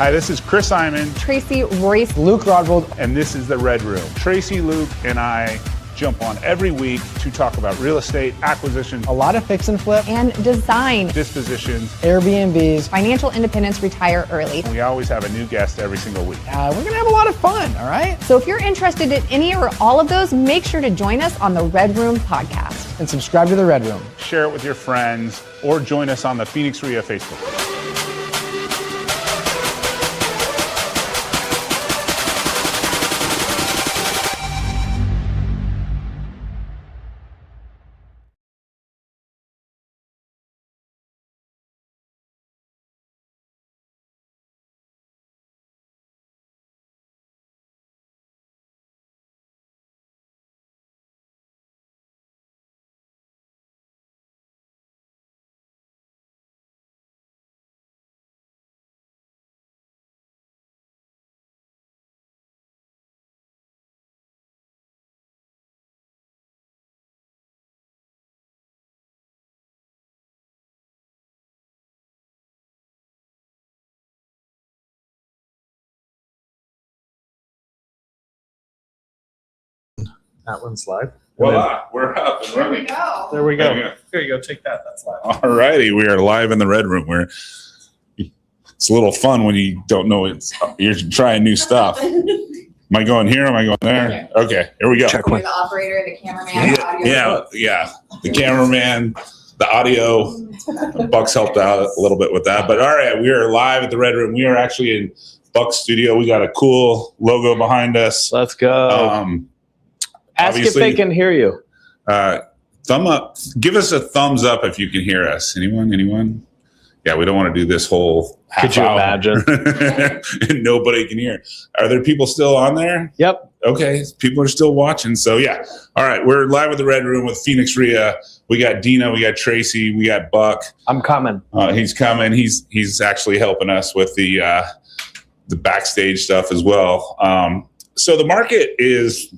Hi, this is Chris Iman, Tracy Royce, Luke Rodvold, and this is The Red Room. Tracy, Luke, and I jump on every week to talk about real estate, acquisition, a lot of fix and flip, and design, dispositions, Airbnbs, financial independence, retire early. We always have a new guest every single week. We're going to have a lot of fun, all right? So if you're interested in any or all of those, make sure to join us on the Red Room podcast. And subscribe to the Red Room. Share it with your friends or join us on the Phoenix REIA Facebook. That one's live. Voila, we're up and running. There we go. Here you go. Take that. That's live. All righty, we are live in the Red Room. It's a little fun when you don't know you're trying new stuff. Am I going here? Am I going there? Okay, here we go. Check You're one. the operator, the cameraman, the audio. Yeah. The cameraman, the audio. Bucks helped out a little bit with that. But all right, we are live at the Red Room. We are actually in Buck's studio. We got a cool logo behind us. Let's go. Ask if they can hear you. Thumb up. Give us a thumbs up if you can hear us. Anyone? Yeah, we don't want to do this whole half Could you hour imagine? and nobody can hear. Are there people still on there? Yep. Okay, people are still watching. So yeah. All right, we're live at the Red Room with Phoenix REIA. We got Dina, we got Tracy, we got Buck. I'm coming. He's coming. He's actually helping us with the backstage stuff as well. So the market is.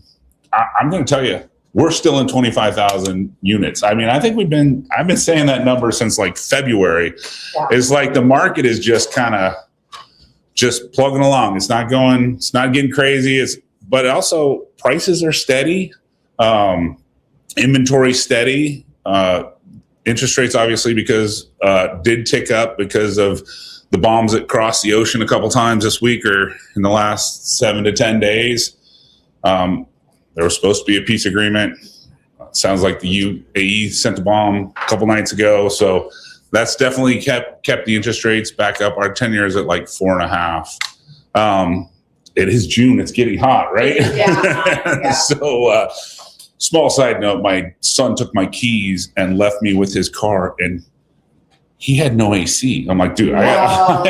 I'm going to tell you, we're still in 25,000 units. I mean, I think I've been saying that number since like February. Yeah. It's like the market is just kind of just plugging along. It's not getting crazy. But also prices are steady. Inventory steady. Interest rates, obviously, because did tick up because of the bombs that crossed the ocean a couple times this week or in the last 7 to 10 days. There was supposed to be a peace agreement. Sounds like the UAE sent a bomb a couple nights ago. So that's definitely kept the interest rates back up. Our 10-year is at like 4.5. It is June. It's getting hot, right? Yeah. So small side note, my son took my keys and left me with his car, and he had no AC. I'm like, dude, I'm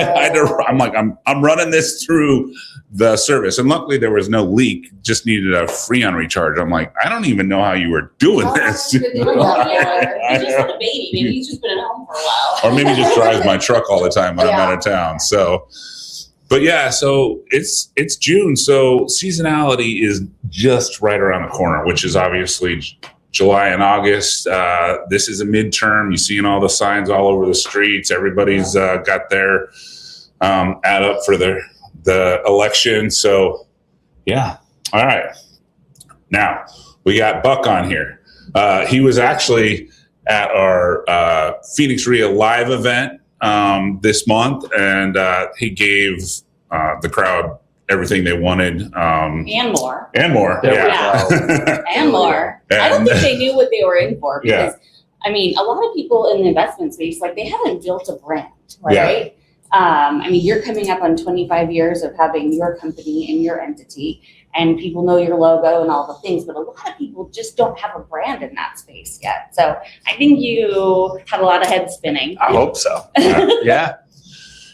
running this through the service. And luckily there was no leak, just needed a Freon recharge. I'm like, I don't even know how you were doing this. He just had a baby. Maybe he's just been at home for a while. Or maybe just drives my truck all the time when I'm out of town. So, but yeah, so it's June. So seasonality is just right around the corner, which is obviously July and August. This is a midterm. You're seeing all the signs all over the streets. Everybody's got their ad up for the election. So, yeah. All right. Now, we got Buck on here. He was actually at our Phoenix REIA live event this month, and he gave the crowd everything they wanted. And more. And more. Yeah. And more. I don't think they knew what they were in for because, I mean, a lot of people in the investment space, like they haven't built a brand, right? Yeah. I mean, you're coming up on 25 years of having your company and your entity, and people know your logo and all the things, but a lot of people just don't have a brand in that space yet. So I think you had a lot of head spinning. I hope so. Yeah.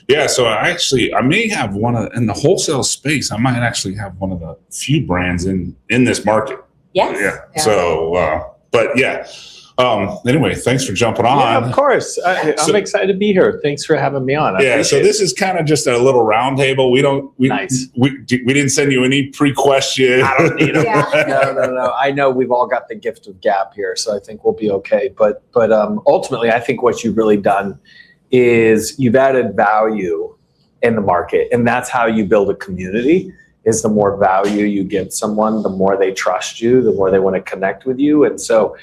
Yeah, so I may have in the wholesale space, I might actually have one of the few brands in this market. Yes. Yeah. So, but yeah. Anyway, thanks for jumping on. Yeah, of course. I'm excited to be here. Thanks for having me on. Yeah, so this is kind of just a little round table. We didn't send you any pre-question. I don't need them. Yeah. No. I know we've all got the gift of gab here, so I think we'll be okay. But ultimately, I think what you've really done is you've added value in the market. And that's how you build a community, is the more value you give someone, the more they trust you, the more they want to connect with you. And so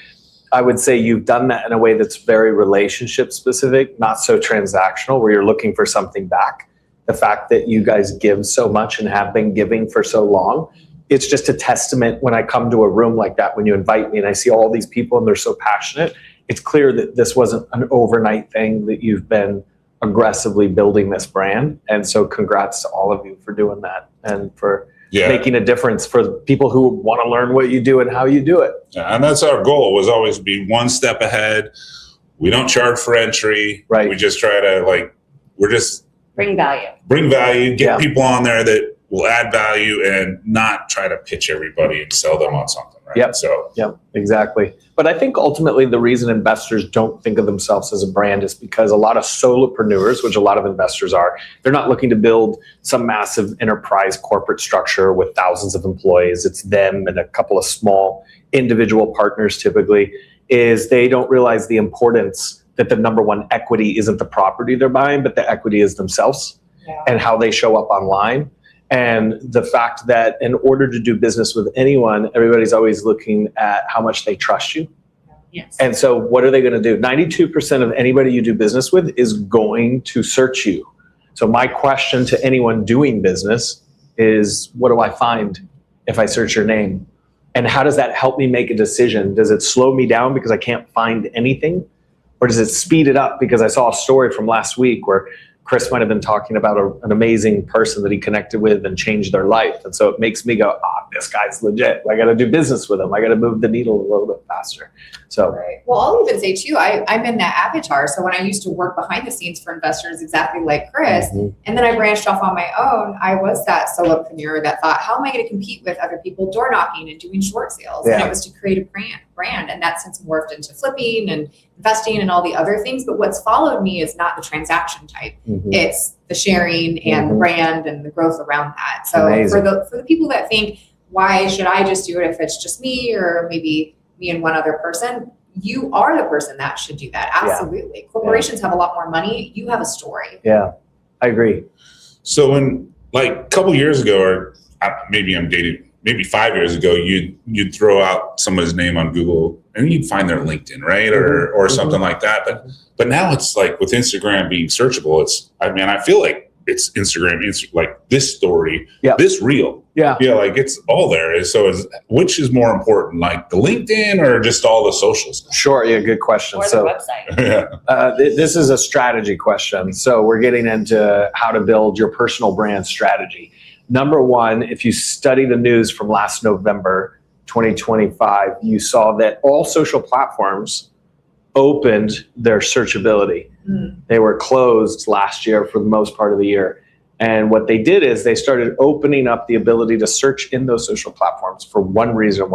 I would say you've done that in a way that's very relationship specific, not so transactional, where you're looking for something back. The fact that you guys give so much and have been giving for so long, it's just a testament when I come to a room like that, when you invite me and I see all these people and they're so passionate, it's clear that this wasn't an overnight thing, that you've been aggressively building this brand. And so congrats to all of you for doing that and for making a difference for people who want to learn what you do and how you do it. Yeah, and that's our goal, was always be one step ahead. We don't charge for entry. Right. We just try to we're just Bring value. Get people on there that will add value and not try to pitch everybody and sell them on something. Right. Yep. So Exactly. But I think ultimately the reason investors don't think of themselves as a brand is because a lot of solopreneurs, which a lot of investors are, they're not looking to build some massive enterprise corporate structure with thousands of employees. It's them and a couple of small individual partners typically. Is they don't realize the importance that the number one equity isn't the property they're buying, but the equity is themselves and how they show up online. And the fact that in order to do business with anyone, everybody's always looking at how much they trust you. Yes. And so what are they going to do? 92% of anybody you do business with is going to search you. So my question to anyone doing business is, what do I find if I search your name? And how does that help me make a decision? Does it slow me down because I can't find anything? Or does it speed it up because I saw a story from last week where Chris might have been talking about an amazing person that he connected with and changed their life. And so it makes me go, this guy's legit. I got to do business with him. I got to move the needle a little bit faster. So, right. Well, I'll even say too, I'm in that avatar. So when I used to work behind the scenes for investors, exactly like Chris, and then I branched off on my own, I was that solopreneur that thought, how am I going to compete with other people door knocking and doing short sales? And it was to create a brand. And that since morphed into flipping and investing and all the other things. But what's followed me is not the transaction type. It's the sharing and the brand and the growth around that. So for the people that think, why should I just do it if it's just me or maybe me and one other person? You are the person that should do that. Absolutely. Yeah. Corporations have a lot more money. You have a story. Yeah, I agree. So when a couple years ago, or maybe I'm dating, maybe 5 years ago, you'd throw out somebody's name on Google and you'd find their LinkedIn, right? Or something like that. But now it's like with Instagram being searchable, I feel like it's Instagram, like this story, this reel. Yeah, it's all there. So which is more important, like the LinkedIn or just all the socials? Sure, good question. Or the website. This is a strategy question. So we're getting into how to build your personal brand strategy. Number one, if you study the news from last November 2025, you saw that all social platforms opened their searchability. They were closed last year for the most part of the year. And what they did is they started opening up the ability to search in those social platforms for one reason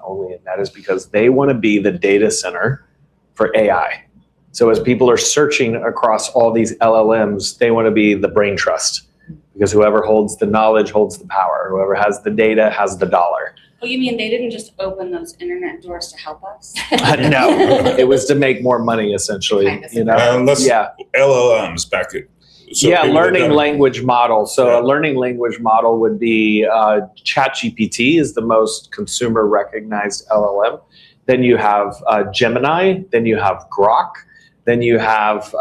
only, and that is because they want to be the data center for AI. So as people are searching across all these LLMs, they want to be the brain trust, because whoever holds the knowledge holds the power. Whoever has the data has the dollar. Oh, you mean they didn't just open those internet doors to help us? No, it was to make more money, essentially. LLMs back at. Learning language model. So a learning language model would be ChatGPT is the most consumer recognized LLM. Then you have Gemini. Then you have Grok. Then you have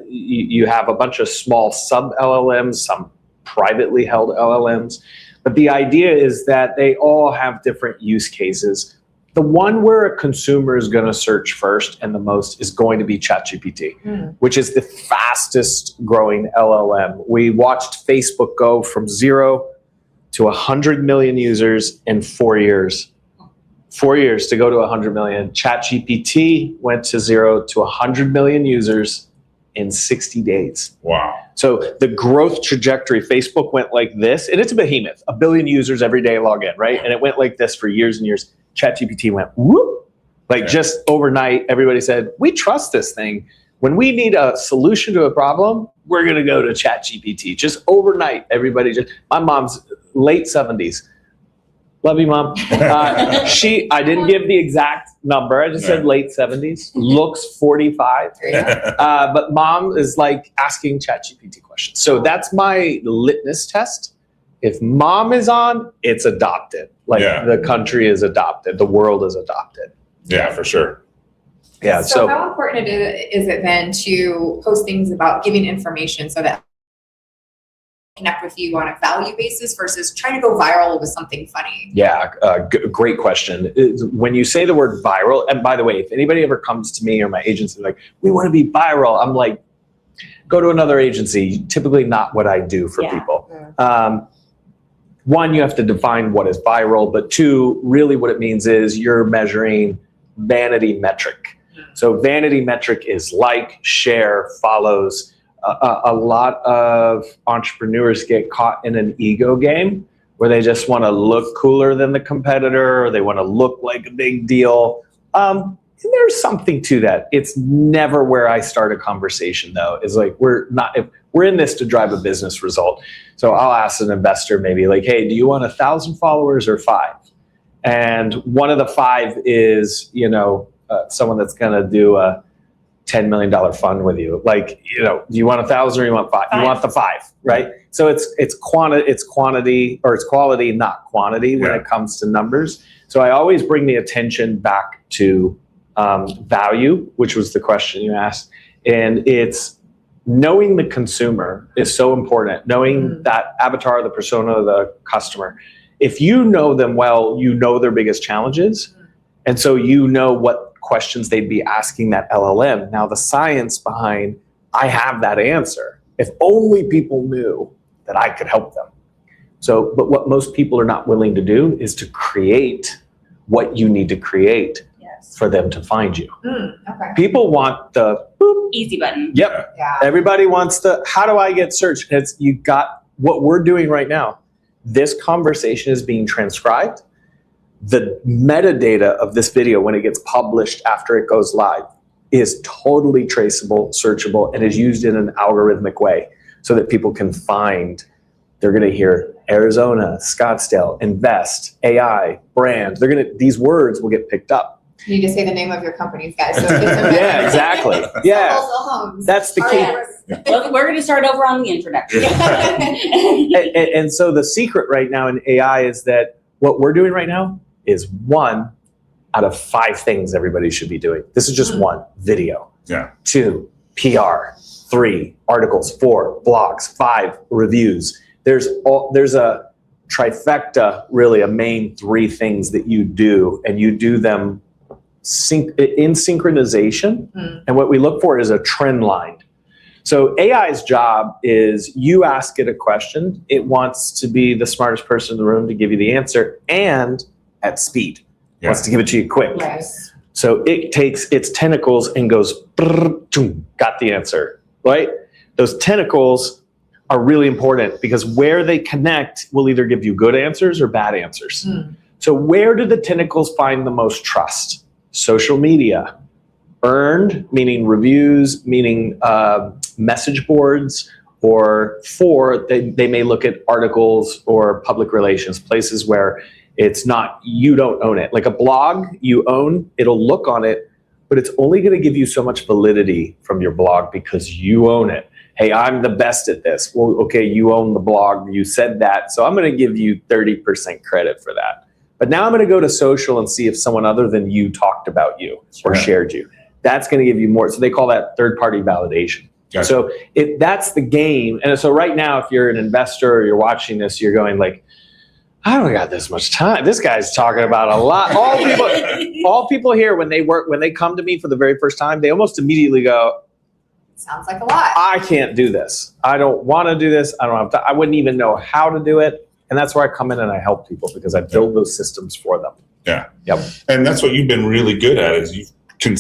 you have a bunch of small sub LLMs, some privately held LLMs. But the idea is that they all have different use cases. The one where a consumer is going to search first and the most is going to be ChatGPT, which is the fastest growing LLM. We watched Facebook go from 0 to 100 million users in 4 years. 4 years to go to 100 million. ChatGPT went to 0 to 100 million users in 60 days. Wow. So the growth trajectory, Facebook went like this, and it's a behemoth, 1 billion users every day log in, right? And it went like this for years and years. ChatGPT went whoop, just overnight. Everybody said, we trust this thing. When we need a solution to a problem, we're going to go to ChatGPT. Just overnight, my mom's late 70s, Love you, Mom. I didn't give the exact number. I just said late 70s. Looks 45. But Mom is like asking ChatGPT questions. So that's my litmus test. If Mom is on, it's adopted. Like the country is adopted. The world is adopted. Yeah, for sure. Yeah. So how important is it then to post things about giving information so that connect with you on a value basis versus trying to go viral with something funny? Yeah, great question. When you say the word viral, and by the way, if anybody ever comes to me or my agency like, we want to be viral, I'm like, go to another agency. Typically not what I do for people. One, you have to define what is viral, but two, really what it means is you're measuring vanity metric. So vanity metric is like, share, follows. A lot of entrepreneurs get caught in an ego game where they just want to look cooler than the competitor, or they want to look like a big deal. There's something to that. It's never where I start a conversation, though. Is like we're in this to drive a business result. So I'll ask an investor maybe like, hey, do you want 1,000 followers or 5? And one of the 5 is someone that's going to do a $10 million fund with you. Like, do you want 1,000 or you want 5? You want the 5, right? So it's quantity, or it's quality, not quantity when it comes to numbers. So I always bring the attention back to value, which was the question you asked. And it's knowing the consumer is so important. Knowing that avatar, the persona of the customer. If you know them well, you know their biggest challenges. And so you know what questions they'd be asking that LLM. Now the science behind, I have that answer. If only people knew that I could help them. So, but what most people are not willing to do is to create what you need to create for them to find you. Okay. People want the boop. Easy button. Yep. Yeah. Everybody wants the, how do I get search? It's, you got what we're doing right now. This conversation is being transcribed. The metadata of this video, when it gets published after it goes live, is totally traceable, searchable, and is used in an algorithmic way so that people can find. They're going to hear Arizona, Scottsdale, invest, AI, brand. These words will get picked up. You need to say the name of your companies, guys. So Yeah, exactly. Yeah. Homes. That's the key. Well, we're going to start over on the introduction. And so the secret right now in AI is that what we're doing right now is 1 out of 5 things everybody should be doing. This is just 1, video. 2, PR. 3, articles. 4, blogs. 5, reviews. There's a trifecta, really, a main 3 things that you do, and you do them in synchronization. And what we look for is a trend line. So AI's job is you ask it a question, it wants to be the smartest person in the room to give you the answer, and at speed. It wants to give it to you quick. Yes. So it takes its tentacles and goes, got the answer, right? Those tentacles are really important because where they connect will either give you good answers or bad answers. So where do the tentacles find the most trust? Social media. Earned, meaning reviews, meaning message boards, or 4, they may look at articles or public relations, places where it's not, you don't own it. Like a blog you own, it'll look on it, but it's only going to give you so much validity from your blog because you own it. Hey, I'm the best at this. Well, okay, you own the blog, you said that, so I'm going to give you 30% credit for that. But now I'm going to go to social and see if someone other than you talked about you or shared you. That's going to give you more. So they call that third-party validation. Gotcha. So that's the game. And so right now, if you're an investor or you're watching this, you're going like, I don't got this much time. This guy's talking about a lot. All people here when they come to me for the very first time, they almost immediately go, Sounds like a lot. I can't do this. I don't want to do this. I don't have time. I wouldn't even know how to do it. And that's where I come in and I help people because I build those systems for them. Yeah. Yep. And that's what you've been really good at is you can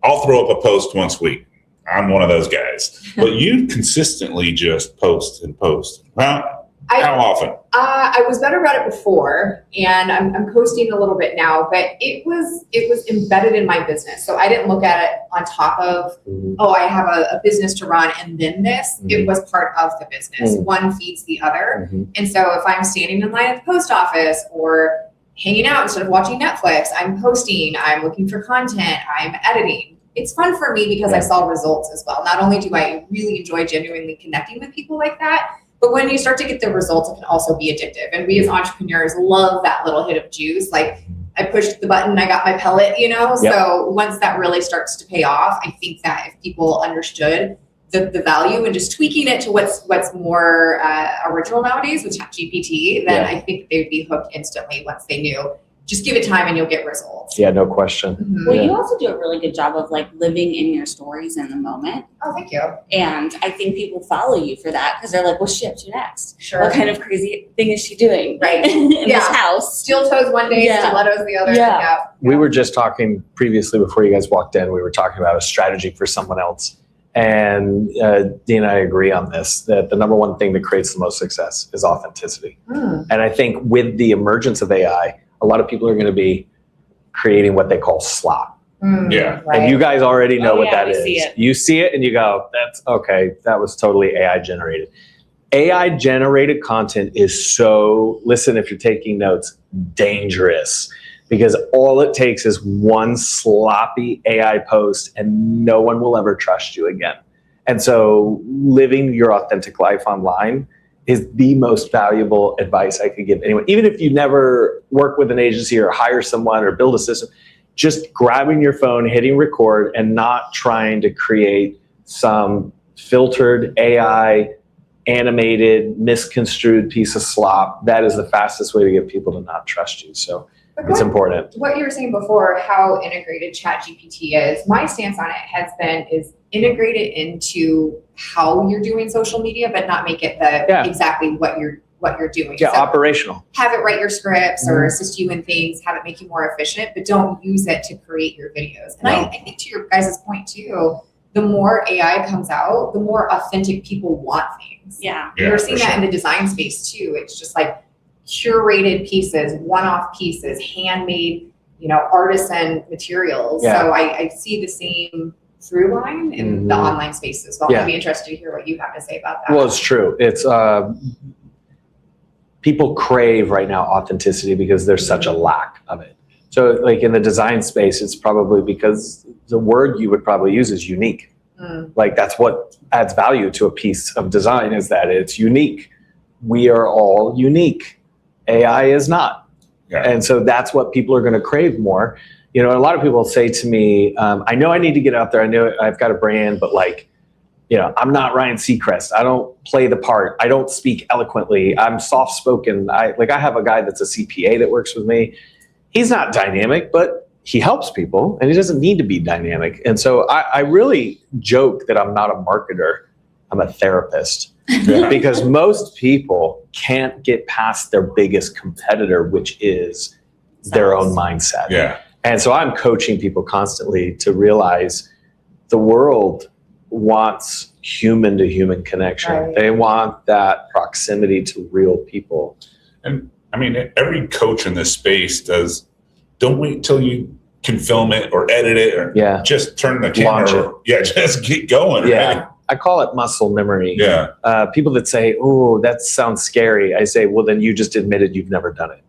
I'll throw up a post once a week. I'm one of those guys. But you consistently just post and post. How often? I was better at it before, and I'm posting a little bit now, but it was embedded in my business. So I didn't look at it on top of, I have a business to run and then this. It was part of the business. One feeds the other. And so if I'm standing in line at the post office or hanging out instead of watching Netflix. I'm posting, I'm looking for content, I'm editing. It's fun for me because I saw results as well. Not only do I really enjoy genuinely connecting with people like that, but when you start to get the results, it can also be addictive. And we as entrepreneurs love that little hit of juice. Like, I pushed the button, I got my pellet, you know? Yep. So once that really starts to pay off, I think that if people understood the value and just tweaking it to what's more original nowadays with ChatGPT, then I think they'd be hooked instantly once they knew. Just give it time and you'll get results. Yeah, no question. Mhm. Well, you also do a really good job of like living in your stories in the moment. Oh, thank you. And I think people follow you for that because they're like, well, shit, to next. Sure. What kind of crazy thing is she doing? Right. in this Yeah. house. Steel toes one day, Yeah. stilettos the other. Yeah. We were just talking previously before you guys walked in, we were talking about a strategy for someone else. And Dean and I agree on this, that the number one thing that creates the most success is authenticity. Mm. And I think with the emergence of AI, a lot of people are going to be creating what they call slop. Mm. Yeah. Right. And you guys already know Oh, what yeah, that we is. see it. You see it and you go, that's okay, that was totally AI generated. AI generated content is so, listen, if you're taking notes, dangerous. Because all it takes is one sloppy AI post and no one will ever trust you again. And so living your authentic life online is the most valuable advice I could give anyone. Even if you never work with an agency or hire someone or build a system, just grabbing your phone, hitting record, and not trying to create some filtered AI animated, misconstrued piece of slop. That is the fastest way to get people to not trust you. So it's important. What you were saying before, how integrated ChatGPT is, my stance on it is integrate it into how you're doing social media, but not make it exactly what you're doing. Yeah, So operational. have it write your scripts or assist you in things, have it make you more efficient, but don't use it to create your videos. And I think to your guys' point too, the more AI comes out, the more authentic people want things. Yeah. Yeah, We're seeing for that sure. in the design space too. It's just like curated pieces, one-off pieces, handmade, artisan materials. Yeah. So I see the same through line in the Mhm. online space as well. Yeah. I'd be interested to hear what you have to say about that. Well, it's true. It's people crave right now authenticity because there's such a lack of it. So like in the design space, it's probably because the word you would probably use is unique. Mm. Like that's what adds value to a piece of design, is that it's unique. We are all unique. AI is not. Yeah. And so that's what people are going to crave more. A lot of people say to me, I know I need to get out there. I know I've got a brand, but I'm not Ryan Seacrest. I don't play the part. I don't speak eloquently. I'm soft spoken. I have a guy that's a CPA that works with me. He's not dynamic, but he helps people and he doesn't need to be dynamic. And so I really joke that I'm not a marketer. I'm a therapist. Yeah. Because most people can't get past their biggest competitor, which is their own mindset. Yeah. And so I'm coaching people constantly to realize the world wants human to human connection. Right. They want that proximity to real people. And I mean, every coach in this space don't wait till you can film it or edit it or Yeah. just turn the camera. Launch it. Yeah, just get going. Yeah. Right? I call it muscle memory. Yeah. People that say, oh, that sounds scary. I say, well, then you just admitted you've never done it.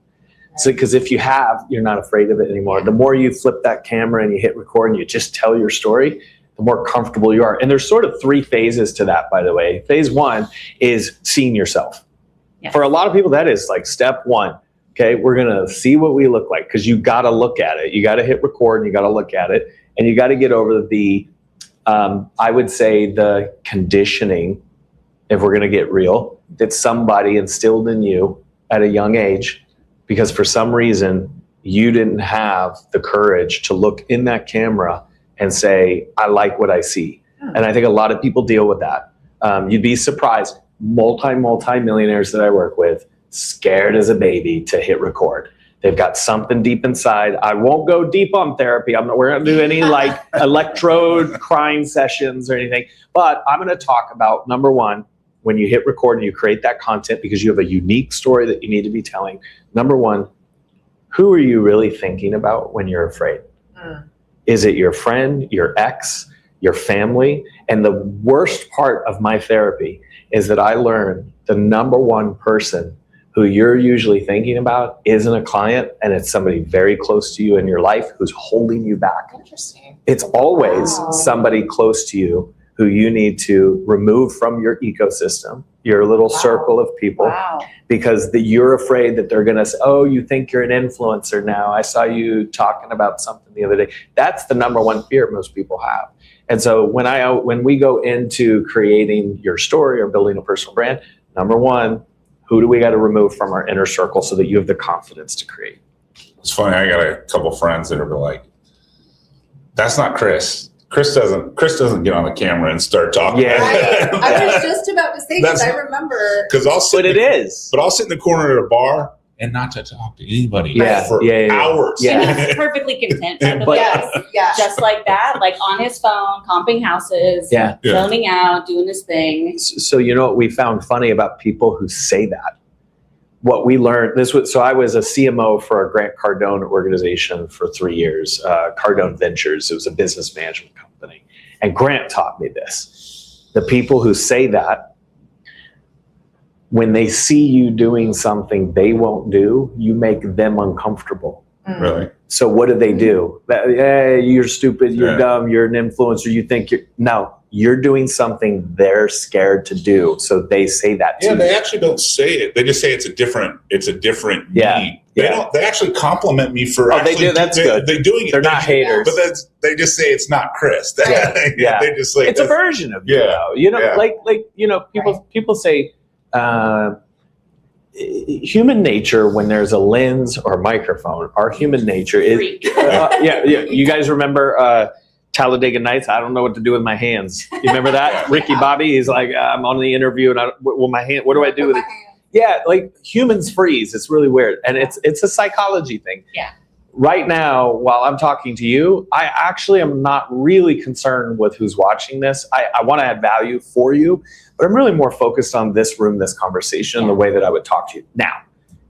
So, because if you have, you're not afraid of it anymore. The more you flip that camera and you hit record and you just tell your story, the more comfortable you are. And there's sort of 3 phases to that, by the way. Phase 1 is seeing yourself. Yeah. For a lot of people, that is like step 1. Okay, we're going to see what we look like because you got to look at it. You got to hit record and you got to look at it. And you got to get over the, I would say, the conditioning, if we're going to get real, that somebody instilled in you at a young age because for some reason you didn't have the courage to look in that camera and say, I like what I see. And I think a lot of people deal with that. You'd be surprised. Multi-millionaires that I work with, scared as a baby to hit record. They've got something deep inside. I won't go deep on therapy. We're not do any like electrode crying sessions or anything. But I'm going to talk about, number 1, when you hit record and you create that content because you have a unique story that you need to be telling. Number 1, who are you really thinking about when you're afraid? Is it your friend, your ex, your family? And the worst part of my therapy is that I learned the number 1 person who you're usually thinking about isn't a client, and it's somebody very close to you in your life who's holding you back. Interesting. It's always Wow. somebody close to you who you need to remove from your ecosystem, your little Wow. circle of people, Wow. because you're afraid that they're going to say, oh, you think you're an influencer now. I saw you talking about something the other day. That's the number one fear most people have. And so when we go into creating your story or building a personal brand, number one, who do we got to remove from our inner circle so that you have the confidence to create? It's funny. I got a couple friends that are like, "That's not Chris. Chris doesn't get on the camera and start talking." Yeah. I was just about to say, because I remember. Because I'll sit. But it is. But I'll sit in the corner at a bar and not to talk to anybody Yeah, for yeah. hours. Yeah. And he's perfectly content, by the But- way. Yes, yeah. Just like that, like on his phone, comping houses, Yeah. Yeah. zoning out, doing his thing. So you know what we found funny about people who say that? What we learned, so I was a CMO for a Grant Cardone organization for 3 years, Cardone Ventures. It was a business management company. And Grant taught me this. The people who say that, when they see you doing something they won't do, you make them uncomfortable. Really? So what do? Hey, you're stupid, you're Yeah. dumb, you're an influencer, you think you're doing something they're scared to do. So they say that to Yeah, you. they actually don't say it. They just say it's a different Yeah, need. They yeah. don't. They actually compliment me for. Oh, they actually do. That's good. They're doing it. They're not haters. But they just say it's not Chris. Yeah, yeah. They just like It's a version of you, Yeah, though. You know, yeah. like people say human nature, when there's a lens or microphone, our human nature is Freak. yeah. You guys remember Talladega Nights? I don't know what to do with my hands. You remember that? Ricky Bobby, he's like, I'm on the interview and my hand, what do I do with it? Yeah, like humans freeze. It's really weird. And it's a psychology thing. Yeah. Right now, while I'm talking to you, I actually am not really concerned with who's watching this. I want to add value for you, but I'm really more focused on this room, this conversation, the way that I would talk to you. Now,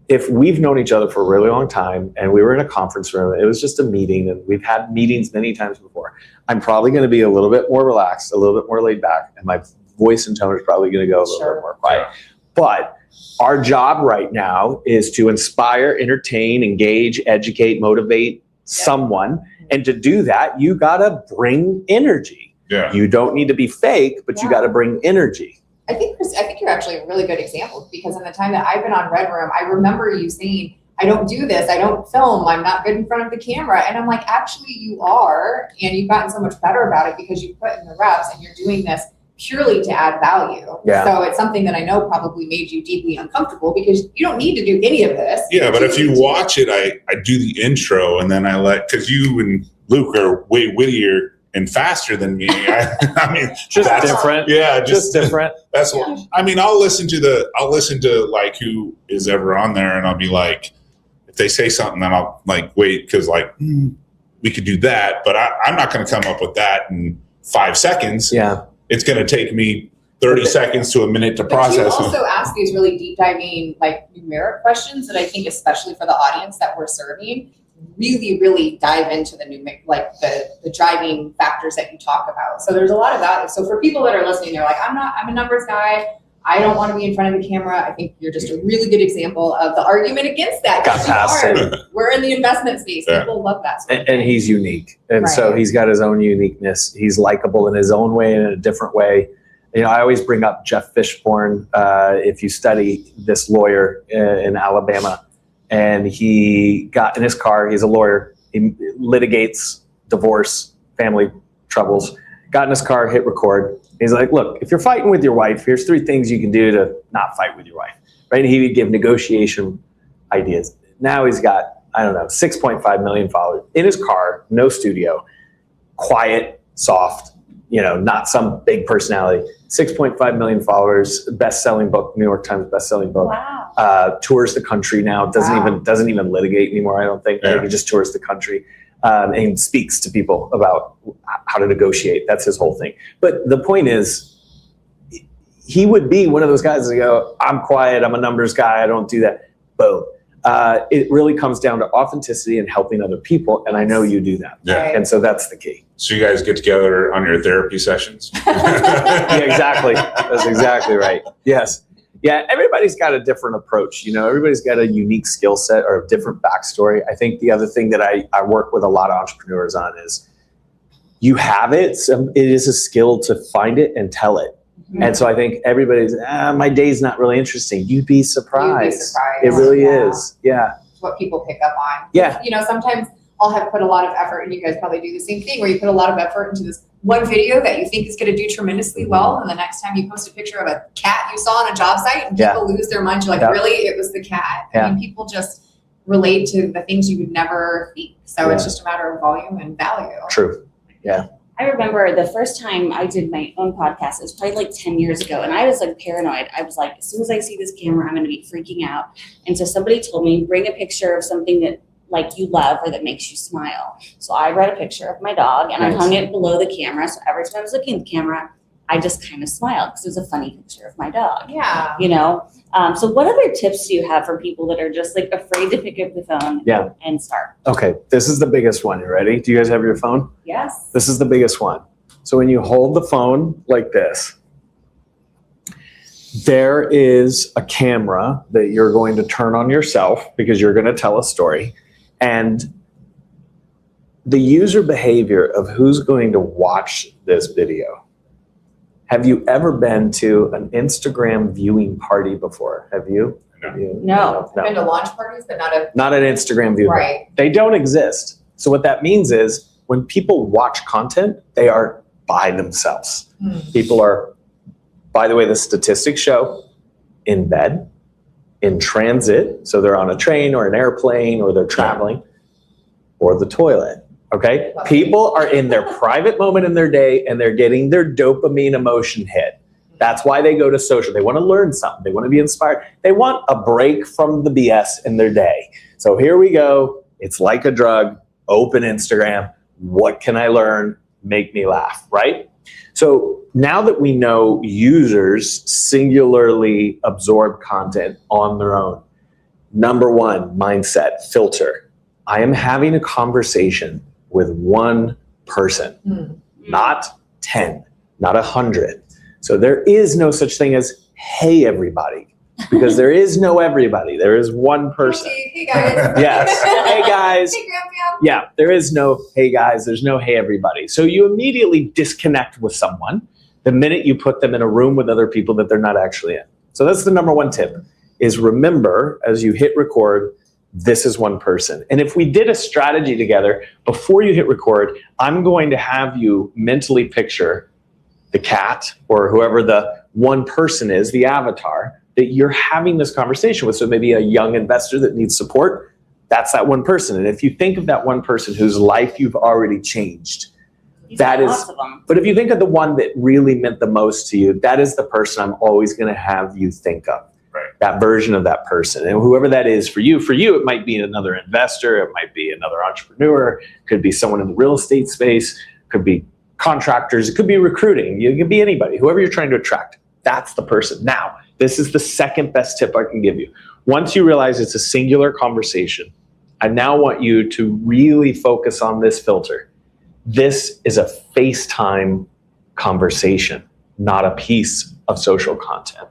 if we've known each other for a really long time and we were in a conference room, it was just a meeting, and we've had meetings many times before, I'm probably going to be a little bit more relaxed, a little bit more laid back, and my voice and tone is probably going to go a little bit more quiet. But our job right now is to inspire, entertain, engage, educate, motivate someone. And to do that, you got to bring energy. Yeah. You don't need to be fake, but you got to bring energy. I think you're actually a really good example, because in the time that I've been on Red Room, I remember you saying, I don't do this, I don't film, I'm not good in front of the camera. And I'm like, actually you are, and you've gotten so much better about it because you put in the reps and you're doing this purely to add value. Yeah. So it's something that I know probably made you deeply uncomfortable, because you don't need to do any of this. Yeah, but if you watch it, I do the intro and then because you and Luke are way wittier and faster than me. I mean, Just that's different. Yeah, Just different. That's what I mean. I'll listen to like who is ever on there, and I'll be like, if they say something, then I'll like wait, because like we could do that, but I'm not going to come up with that in 5 seconds. Yeah. It's going to take me 30 seconds to a minute to But you process. also ask these really deep diving, like numeric questions that I think, especially for the audience that we're serving, really, really dive into the the driving factors that you talk about. So there's a lot of that. So for people that are listening, they're like, I'm a numbers guy. I don't want to be in front of the camera. I think you're just a really good example of the argument against that. Got past it. We're in the investment space. Yeah. People love that. Sort of And thing. he's unique. And so Right. he's got his own uniqueness. He's likable in his own way and in a different way. You know, I always bring up Jeff Fishborn. If you study this lawyer in Alabama, and he got in his car, he's a lawyer, he litigates divorce, family troubles, got in his car, hit record. He's like, look, if you're fighting with your wife, here's 3 things you can do to not fight with your wife, right? And he would give negotiation ideas. Now he's got, 6.5 million followers in his car, no studio, quiet, soft, not some big personality. 6.5 million followers, best-selling book, New York Times best-selling book. Wow. Tours the country now. Doesn't even litigate anymore. I don't think. I think he just tours the country and speaks to people about how to negotiate. That's his whole thing. But the point is, he would be one of those guys that go, "I'm quiet. I'm a numbers guy. I don't do that." Boom. It really comes down to authenticity and helping other people, and I know you do that. Yeah. And so that's the key. So you guys get together on your therapy sessions? Yeah, exactly. That's exactly right. Yes. Yeah, everybody's got a different approach. Everybody's got a unique skill set or a different backstory. I think the other thing that I work with a lot of entrepreneurs on is you have it. So it is a skill to find it and tell it. And so I think everybody's, my day's not really interesting. You'd be surprised. It really is. Yeah. What people pick up on. Yeah. Sometimes I'll have put a lot of effort, and you guys probably do the same thing, where you put a lot of effort into this one video that you think is going to do tremendously well, and the next time you post a picture of a cat you saw on a job site, and people lose their minds. You're like, really? It was the cat? Yeah. I mean, people just relate to the things you would never think. So it's just a matter of volume and value. True. Yeah. I remember the first time I did my own podcast, it was probably like 10 years ago. And I was like paranoid. I was like, as soon as I see this camera, I'm going to be freaking out. And so somebody told me, bring a picture of something that like you love or that makes you smile. So I read a picture of my dog and I hung it below the camera. So every time I was looking at the camera, I just kind of smiled because it was a funny picture of my dog. Yeah. So what other tips do you have for people that are just like afraid to pick up the phone and start? Okay. This is the biggest one. You ready? Do you guys have your phone? Yes. This is the biggest one. So when you hold the phone like this, there is a camera that you're going to turn on yourself because you're going to tell a story. And the user behavior of who's going to watch this video. Have you ever been to an Instagram viewing party before? Have you? No. I've been to launch parties, but not an Instagram viewing. Right. They don't exist. So what that means is when people watch content, they are by themselves. People are, by the way, the statistics show, in bed, in transit, so they're on a train or an airplane or they're traveling, or the toilet, okay? People are in their private moment in their day and they're getting their dopamine emotion hit. That's why they go to social. They want to learn something. They want to be inspired. They want a break from the BS in their day. So here we go. It's like a drug. Open Instagram. What can I learn? Make me laugh, right? So now that we know users singularly absorb content on their own, number one, mindset, filter. I am having a conversation with one person, not 10, not 100. So there is no such thing as, hey, everybody, because there is no everybody. There is one person. Hey guys. Yes. Hey guys. Hey Grandpa. Yeah, there is no, hey guys, there's no, hey everybody. So you immediately disconnect with someone the minute you put them in a room with other people that they're not actually in. So that's the number one tip, is remember as you hit record, this is one person. And if we did a strategy together, before you hit record, I'm going to have you mentally picture the cat or whoever the one person is, the avatar, that you're having this conversation with. So maybe a young investor that needs support, that's that one person. And if you think of that one person whose life you've already changed, that is, lots of them. but if you think of the one that really meant the most to you, that is the person I'm always going to have you think of. Right. That version of that person. And whoever that is for you, it might be another investor, it might be another entrepreneur, could be someone in the real estate space, could be contractors, it could be recruiting, it could be anybody, whoever you're trying to attract. That's the person. Now, this is the second best tip I can give you. Once you realize it's a singular conversation, I now want you to really focus on this filter. This is a FaceTime conversation, not a piece of social content.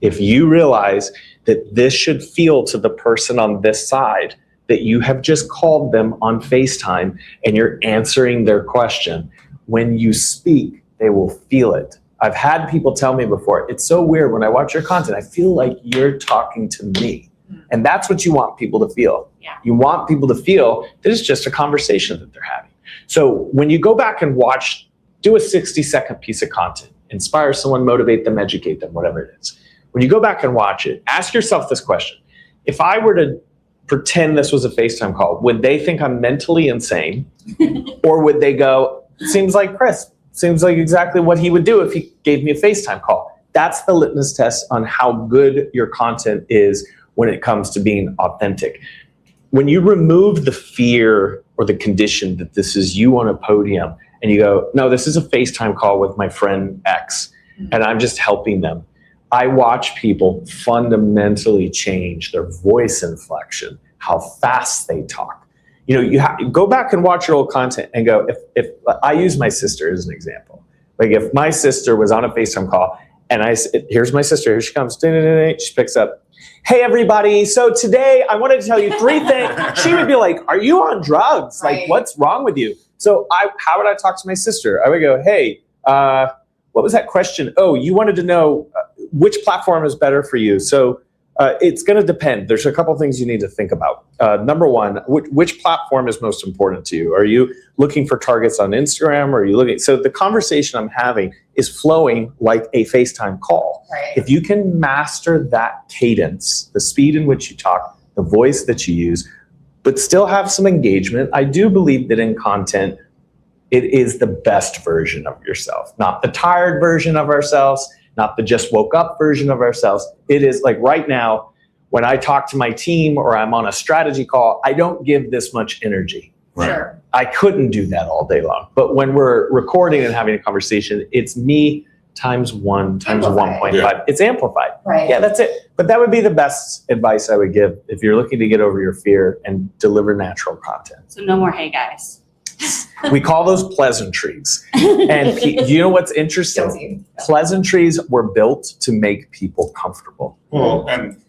If you realize that this should feel to the person on this side that you have just called them on FaceTime and you're answering their question, when you speak, they will feel it. I've had people tell me before, it's so weird when I watch your content, I feel like you're talking to me. And that's what you want people to feel. Yeah. You want people to feel that it's just a conversation that they're having. So when you go back and watch, do a 60-second piece of content, inspire someone, motivate them, educate them, whatever it is. When you go back and watch it, ask yourself this question. If I were to pretend this was a FaceTime call, would they think I'm mentally insane? Or would they go, seems like Chris, seems like exactly what he would do if he gave me a FaceTime call? That's the litmus test on how good your content is when it comes to being authentic. When you remove the fear or the condition that this is you on a podium and you go, no, this is a FaceTime call with my friend X and I'm just helping them. I watch people fundamentally change their voice inflection, how fast they talk. You go back and watch your old content and go, if I use my sister as an example, like if my sister was on a FaceTime call And I said, here's my sister. Here she comes. She picks up. Hey, everybody. So today I wanted to tell you 3 things. She would be like, are you on drugs? Like, Right. what's wrong with you? So how would I talk to my sister? I would go, hey, what was that question? Oh, you wanted to know which platform is better for you. So it's going to depend. There's a couple things you need to think about. Number one, which platform is most important to you? Are you looking for targets on Instagram? Or are you looking? So the conversation I'm having is flowing like a FaceTime call. Right. If you can master that cadence, the speed in which you talk, the voice that you use, but still have some engagement, I do believe that in content, it is the best version of yourself, not the tired version of ourselves, not the just woke up version of ourselves. It is like right now, when I talk to my team or I'm on a strategy call, I don't give this much energy. Right. Sure. I couldn't do that all day long. But when we're recording and having a conversation, it's me times 1 times Amplified. 1.5. Yeah. It's amplified. Right. Yeah, that's it. But that would be the best advice I would give if you're looking to get over your fear and deliver natural content. So no more hey guys. We call those pleasantries. And you know what's interesting? Guilty. Pleasantries were built to make people comfortable. Well, and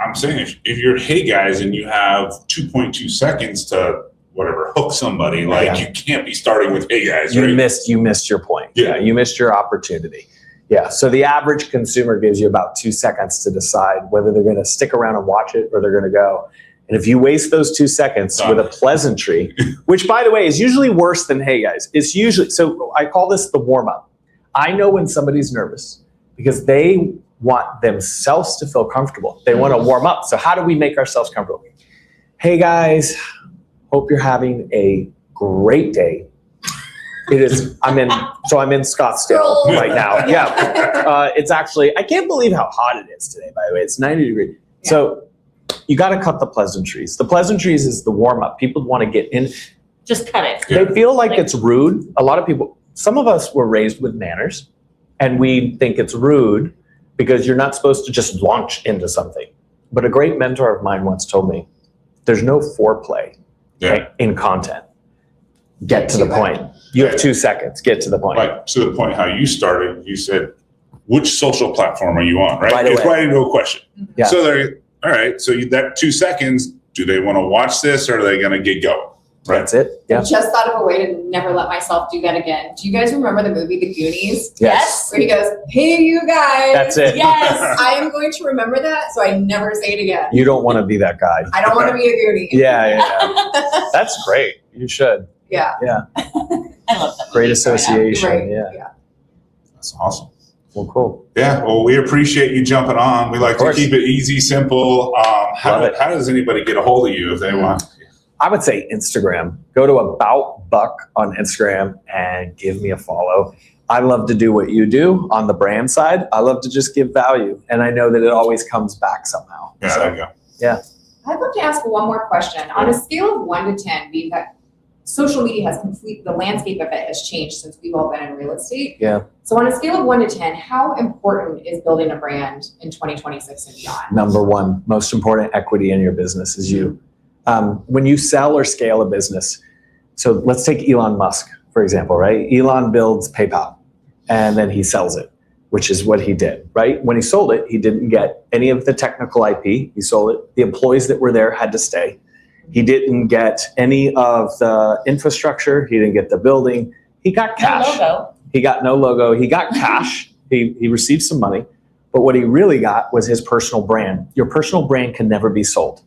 I'm saying if you're hey guys and you have 2.2 seconds to whatever hook somebody, like Yeah. you can't be starting with hey guys, You right? missed your point. Yeah. You missed your opportunity. Yeah. So the average consumer gives you about 2 seconds to decide whether they're going to stick around and watch it or they're going to go. And if you waste those 2 seconds with a pleasantry, which by the way is usually worse than hey guys, it's usually, so I call this the warm up. I know when somebody's nervous because they want themselves to feel comfortable. They want to warm up. So how do we make ourselves comfortable? Hey guys, hope you're having a great day. It is, I'm in Scottsdale right now. Yeah. It's actually, I can't believe how hot it is today, by the way. It's 90 degrees. So you got to cut the pleasantries. The pleasantries is the warm up. People want to get in. Just cut it. Yeah. They feel like it's rude. A lot of people, some of us were raised with manners and we think it's rude because you're not supposed to just launch into something. But a great mentor of mine once told me, there's no foreplay Yeah. in content. Get to the point. You have 2 seconds. Get to the point. Like to the point how you started, you said, which social platform are you on, right? Right It's away. right into a question. Yeah. So they're, all right, so that 2 seconds, do they want to watch this or are they going to get going? Right. That's it. I Yeah. just thought of a way to never let myself do that again. Do you guys remember the movie The Goonies? Yes. Where he goes, hey, you guys. That's it. Yes. I am going to remember that so I never say it again. You don't want to be that guy. I don't want to be a Goonie. Yeah. That's great. You should. Yeah. I love that. Great movie growing up. association. Right. Yeah. That's awesome. Well, cool. Yeah, well, we appreciate you jumping on. We like Of to course. keep it easy, simple. How Love it. does anybody get a hold of you if they want? I would say Instagram. Go to About Buck on Instagram and give me a follow. I love to do what you do on the brand side. I love to just give value. And I know that it always comes back somehow. Yeah, So, there you go. I'd love to ask one more question. On a scale of 1 to 10, being that social media has the landscape of it has changed since we've all been in real estate. Yeah. So on a scale of 1 to 10, how important is building a brand in 2026 and beyond? Number one, most important equity in your business is you. When you sell or scale a business, so let's take Elon Musk, for example, right? Elon builds PayPal and then he sells it, which is what he did, right? When he sold it, he didn't get any of the technical IP. He sold it. The employees that were there had to stay. He didn't get any of the infrastructure. He didn't get the building. He got cash. No logo. He got no logo. He got cash. He received some money. But what he really got was his personal brand. Your personal brand can never be sold.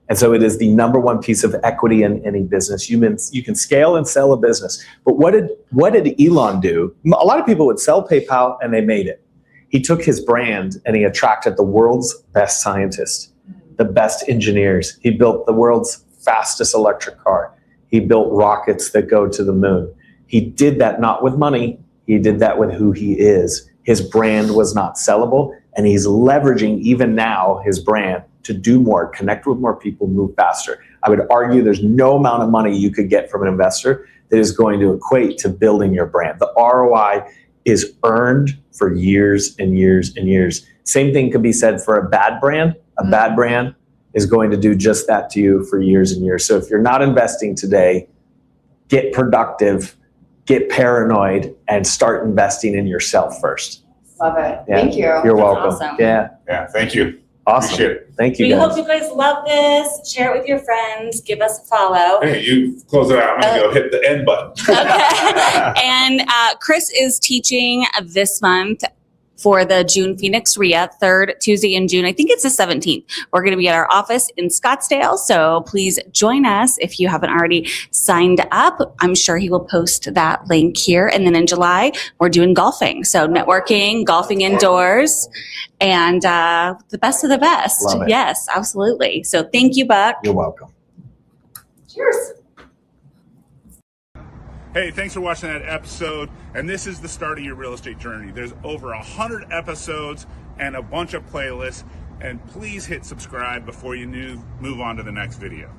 And so it is the number one piece of equity in any business. You can scale and sell a business. But what did Elon do? A lot of people would sell PayPal and they made it. He took his brand and he attracted the world's best scientists, the best engineers. He built the world's fastest electric car. He built rockets that go to the moon. He did that not with money. He did that with who he is. His brand was not sellable, and he's leveraging even now his brand to do more, connect with more people, move faster. I would argue there's no amount of money you could get from an investor that is going to equate to building your brand. The ROI is earned for years and years and years. Same thing could be said for a bad brand. A bad brand is going to do just that to you for years and years. So if you're not investing today, get productive, get paranoid, and start investing in yourself first. Love it. Yeah. Thank you. You're welcome. awesome. Yeah. Yeah, thank you. Awesome. Appreciate it. Thank you We guys. hope you guys love this. Share it with your friends. Give us a follow. Hey, you close it out. I'm gonna go hit the end button. Okay. And Chris is teaching this month for the June Phoenix RIA, third Tuesday in June. I think it's the 17th. We're going to be at our office in Scottsdale. So please join us if you haven't already signed up. I'm sure he will post that link here. And then in July, we're doing golfing. So networking, golfing indoors, and the best of the best. Love it. Yes, absolutely. So thank you, Buck. You're welcome. Cheers. Hey, thanks for watching that episode. And this is the start of your real estate journey. There's over 100 episodes and a bunch of playlists. And please hit subscribe before you move on to the next video.